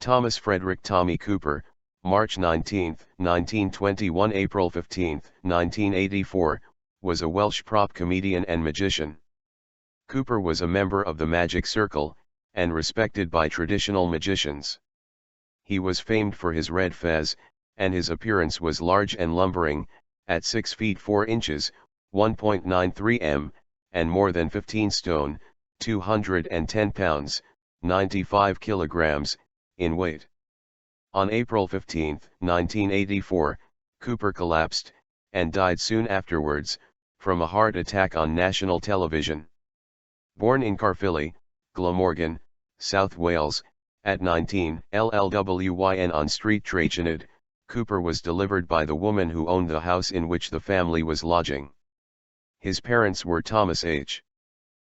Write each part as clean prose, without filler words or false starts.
Thomas Frederick Tommy Cooper, March 19, 1921 – April 15, 1984, was a Welsh prop comedian and magician. Cooper was a member of the Magic Circle, and respected by traditional magicians. He was famed for his red fez, and his appearance was large and lumbering, at 6 feet 4 inches, 1.93 m, and more than 15 stone, 210 pounds, 95 kilograms, in weight. On April 15, 1984, Cooper collapsed, and died soon afterwards, from a heart attack on national television. Born in Caerphilly, Glamorgan, South Wales, at 19 Llwyn Onn Street, Trecenydd, Cooper was delivered by the woman who owned the house in which the family was lodging. His parents were Thomas H.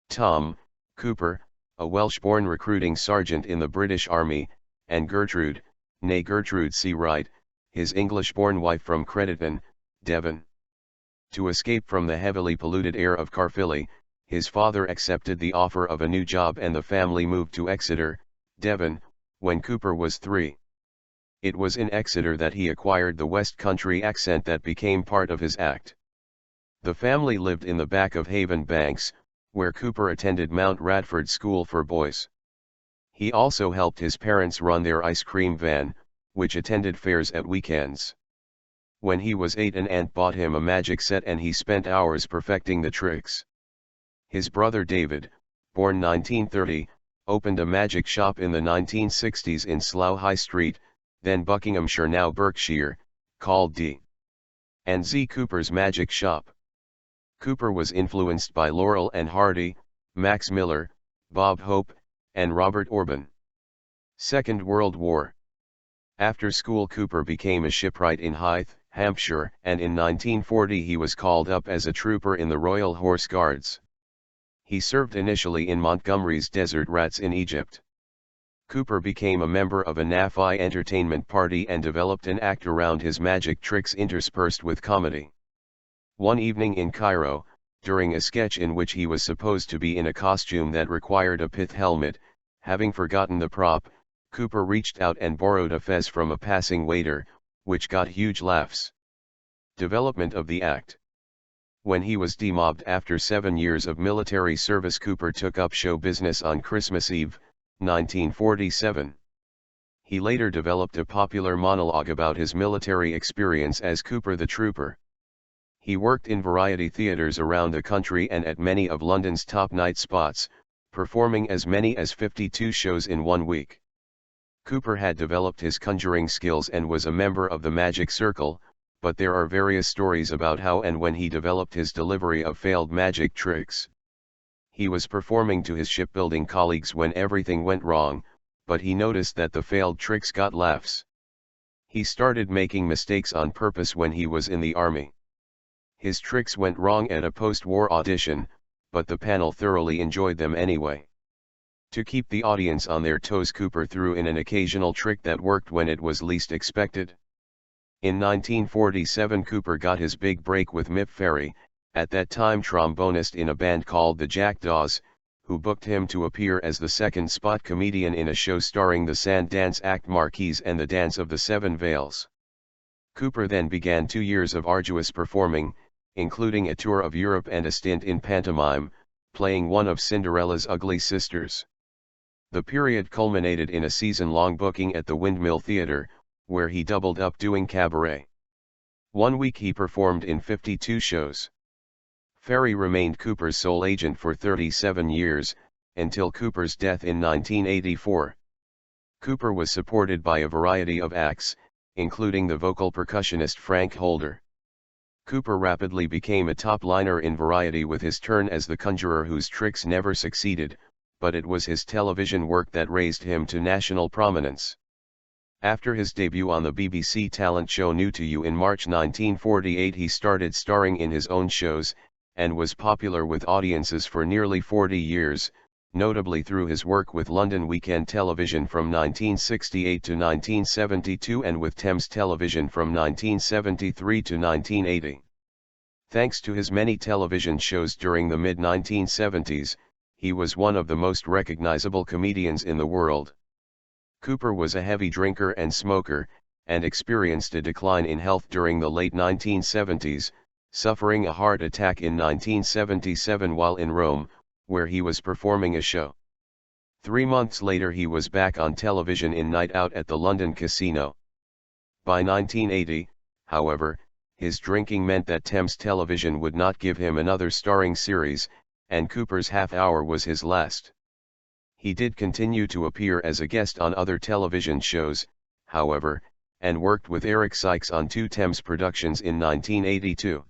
Tom Cooper, a Welsh-born recruiting sergeant in the British Army, and Gertrude, née Gertrude C. Wright, his English-born wife from Crediton, Devon. To escape from the heavily polluted air of Caerphilly, his father accepted the offer of a new job and the family moved to Exeter, Devon, when Cooper was 3. It was in Exeter that he acquired the West Country accent that became part of his act. The family lived in the back of Haven Banks, where Cooper attended Mount Radford School for boys. He also helped his parents run their ice cream van, which attended fairs at weekends. When he was 8, an aunt bought him a magic set and he spent hours perfecting the tricks. His brother David, born 1930, opened a magic shop in the 1960s in Slough High Street, then Buckinghamshire now Berkshire, called D. and Z. Cooper's Magic Shop. Cooper was influenced by Laurel and Hardy, Max Miller, Bob Hope, and Robert Orban. Second World War. After school, Cooper became a shipwright in Hythe, Hampshire, and in 1940 he was called up as a trooper in the Royal Horse Guards. He served initially in Montgomery's Desert Rats in Egypt. Cooper became a member of a NAFI entertainment party and developed an act around his magic tricks interspersed with comedy. One evening in Cairo, during a sketch in which he was supposed to be in a costume that required a pith helmet, having forgotten the prop, Cooper reached out and borrowed a fez from a passing waiter, which got huge laughs. Development of the act. When he was demobbed after 7 years of military service, Cooper took up show business on Christmas Eve, 1947. He later developed a popular monologue about his military experience as Cooper the Trooper. He worked in variety theatres around the country and at many of London's top night spots, performing as many as 52 shows in 1 week. Cooper had developed his conjuring skills and was a member of the Magic Circle, but there are various stories about how and when he developed his delivery of failed magic tricks. He was performing to his shipbuilding colleagues when everything went wrong, but he noticed that the failed tricks got laughs. He started making mistakes on purpose when he was in the army. His tricks went wrong at a post-war audition, but the panel thoroughly enjoyed them anyway. To keep the audience on their toes, Cooper threw in an occasional trick that worked when it was least expected. In 1947 Cooper got his big break with Miff Ferry, at that time trombonist in a band called the Jackdaws, who booked him to appear as the second spot comedian in a show starring the sand dance act Marquise and the Dance of the Seven Veils. Cooper then began 2 years of arduous performing, including a tour of Europe and a stint in pantomime, playing one of Cinderella's ugly sisters. The period culminated in a season-long booking at the Windmill Theatre, where he doubled up doing cabaret. 1 week he performed in 52 shows. Ferry remained Cooper's sole agent for 37 years, until Cooper's death in 1984. Cooper was supported by a variety of acts, including the vocal percussionist Frank Holder. Cooper rapidly became a top liner in variety with his turn as the conjurer whose tricks never succeeded, but it was his television work that raised him to national prominence. After his debut on the BBC talent show New to You in March 1948, he started starring in his own shows, and was popular with audiences for nearly 40 years, notably through his work with London Weekend Television from 1968 to 1972 and with Thames Television from 1973 to 1980. Thanks to his many television shows during the mid-1970s, he was one of the most recognizable comedians in the world. Cooper was a heavy drinker and smoker, and experienced a decline in health during the late 1970s, suffering a heart attack in 1977 while in Rome, where he was performing a show. 3 months later he was back on television in Night Out at the London Casino. By 1980, however, his drinking meant that Thames Television would not give him another starring series, and Cooper's Half Hour was his last. He did continue to appear as a guest on other television shows, however, and worked with Eric Sykes on 2 Thames productions in 1982.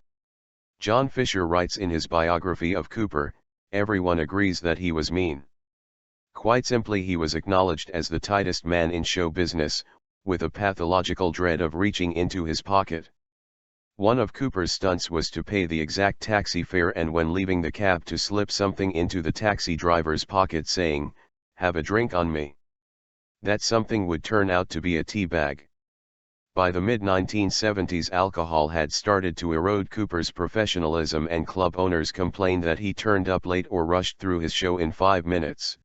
John Fisher writes in his biography of Cooper, "Everyone agrees that he was mean. Quite simply, he was acknowledged as the tightest man in show business, with a pathological dread of reaching into his pocket. One of Cooper's stunts was to pay the exact taxi fare and when leaving the cab to slip something into the taxi driver's pocket saying, 'Have a drink on me.' That something would turn out to be a tea bag." By the mid-1970s alcohol had started to erode Cooper's professionalism and club owners complained that he turned up late or rushed through his show in 5 minutes.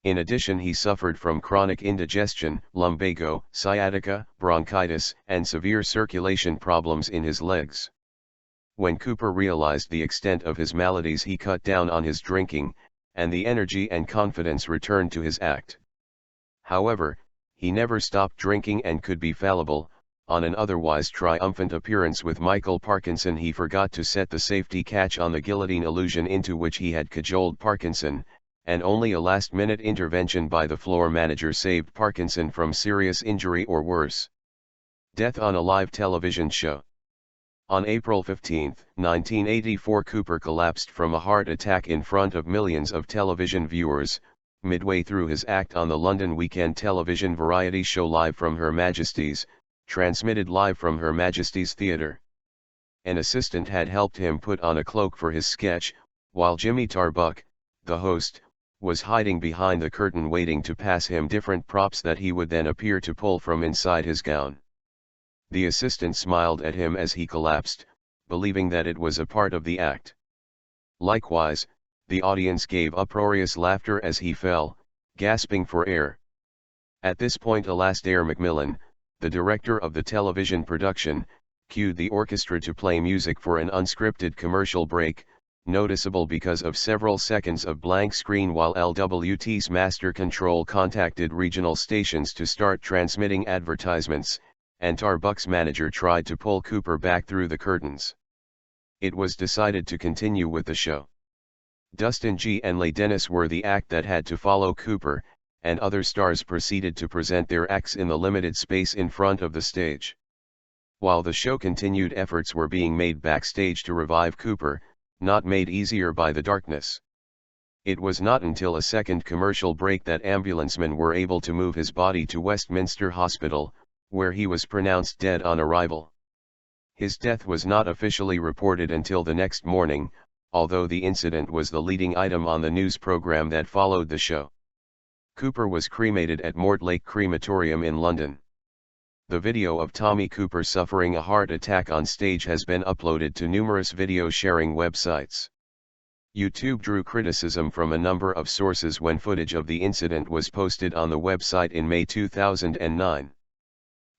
In addition, he suffered from chronic indigestion, lumbago, sciatica, bronchitis, and severe circulation problems in his legs. When Cooper realized the extent of his maladies, he cut down on his drinking, and the energy and confidence returned to his act. However, he never stopped drinking and could be fallible. On an otherwise triumphant appearance with Michael Parkinson, he forgot to set the safety catch on the guillotine illusion into which he had cajoled Parkinson, and only a last-minute intervention by the floor manager saved Parkinson from serious injury or worse. Death on a live television show. On April 15, 1984, Cooper collapsed from a heart attack in front of millions of television viewers, midway through his act on the London weekend television variety show Live from Her Majesty's, transmitted live from Her Majesty's Theatre. An assistant had helped him put on a cloak for his sketch, while Jimmy Tarbuck, the host, was hiding behind the curtain waiting to pass him different props that he would then appear to pull from inside his gown. The assistant smiled at him as he collapsed, believing that it was a part of the act. Likewise, the audience gave uproarious laughter as he fell, gasping for air. At this point Alastair Macmillan, the director of the television production, cued the orchestra to play music for an unscripted commercial break, noticeable because of several seconds of blank screen while LWT's master control contacted regional stations to start transmitting advertisements, and Tarbuck's manager tried to pull Cooper back through the curtains. It was decided to continue with the show. Dustin G. and Leigh Dennis were the act that had to follow Cooper, and other stars proceeded to present their acts in the limited space in front of the stage. While the show continued, efforts were being made backstage to revive Cooper, not made easier by the darkness. It was not until a second commercial break that ambulancemen were able to move his body to Westminster Hospital, where he was pronounced dead on arrival. His death was not officially reported until the next morning, although the incident was the leading item on the news program that followed the show. Cooper was cremated at Mortlake Crematorium in London. The video of Tommy Cooper suffering a heart attack on stage has been uploaded to numerous video sharing websites. YouTube drew criticism from a number of sources when footage of the incident was posted on the website in May 2009.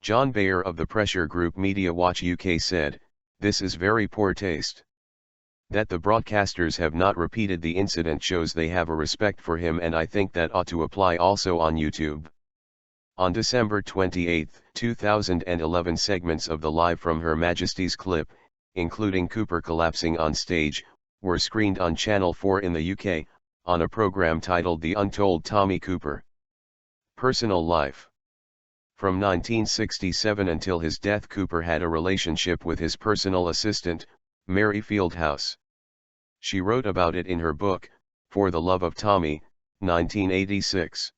John Bayer of the pressure group Media Watch UK said, "This is very poor taste. That the broadcasters have not repeated the incident shows they have a respect for him, and I think that ought to apply also on YouTube." On December 28, 2011, segments of the Live from Her Majesty's clip, including Cooper collapsing on stage, were screened on Channel 4 in the UK, on a program titled The Untold Tommy Cooper. Personal life. From 1967 until his death, Cooper had a relationship with his personal assistant, Mary Fieldhouse. She wrote about it in her book, For the Love of Tommy, 1986.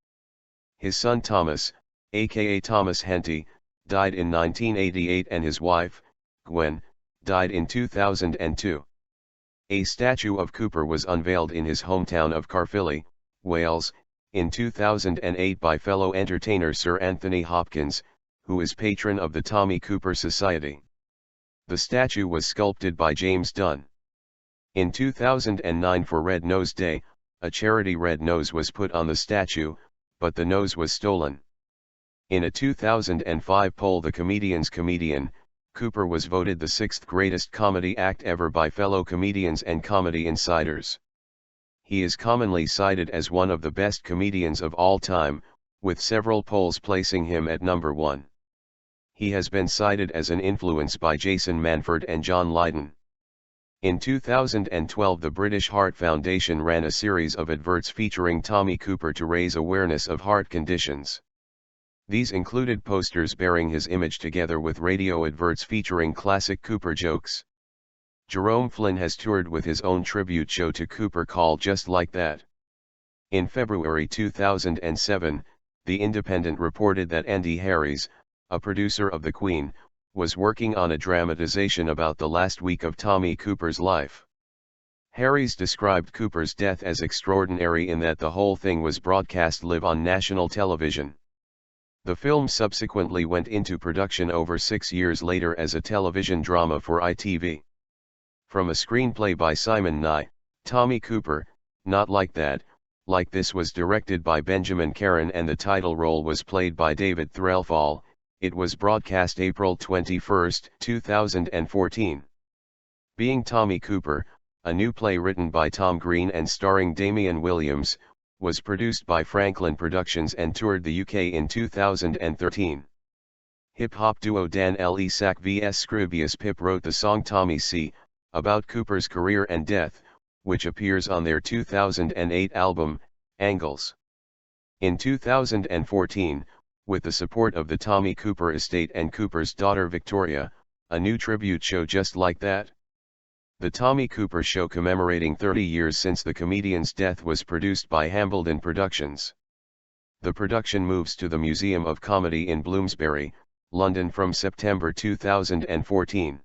His son Thomas, aka Thomas Henty, died in 1988 and his wife, Gwen, died in 2002. A statue of Cooper was unveiled in his hometown of Caerphilly, Wales, in 2008 by fellow entertainer Sir Anthony Hopkins, who is patron of the Tommy Cooper Society. The statue was sculpted by James Dunn. In 2009, for Red Nose Day, a charity red nose was put on the statue, but the nose was stolen. In a 2005 poll, The Comedian's Comedian, Cooper was voted the 6th greatest comedy act ever by fellow comedians and comedy insiders. He is commonly cited as one of the best comedians of all time, with several polls placing him at number 1. He has been cited as an influence by Jason Manford and John Lydon. In 2012, the British Heart Foundation ran a series of adverts featuring Tommy Cooper to raise awareness of heart conditions. These included posters bearing his image together with radio adverts featuring classic Cooper jokes. Jerome Flynn has toured with his own tribute show to Cooper called Just Like That. In February 2007, The Independent reported that Andy Harries, a producer of The Queen, was working on a dramatization about the last week of Tommy Cooper's life. Harries described Cooper's death as extraordinary in that the whole thing was broadcast live on national television. The film subsequently went into production over 6 years later as a television drama for ITV. From a screenplay by Simon Nye, Tommy Cooper, Not Like That, Like This was directed by Benjamin Caron and the title role was played by David Threlfall. It was broadcast April 21, 2014. Being Tommy Cooper, a new play written by Tom Green and starring Damian Williams, was produced by Franklin Productions and toured the UK in 2013. Hip-hop duo Dan Isak vs Scroobius Pip wrote the song Tommy C, about Cooper's career and death, which appears on their 2008 album, Angles. In 2014, with the support of the Tommy Cooper estate and Cooper's daughter Victoria, a new tribute show Just Like That. The Tommy Cooper Show commemorating 30 years since the comedian's death was produced by Hambledon Productions. The production moves to the Museum of Comedy in Bloomsbury, London from September 2014.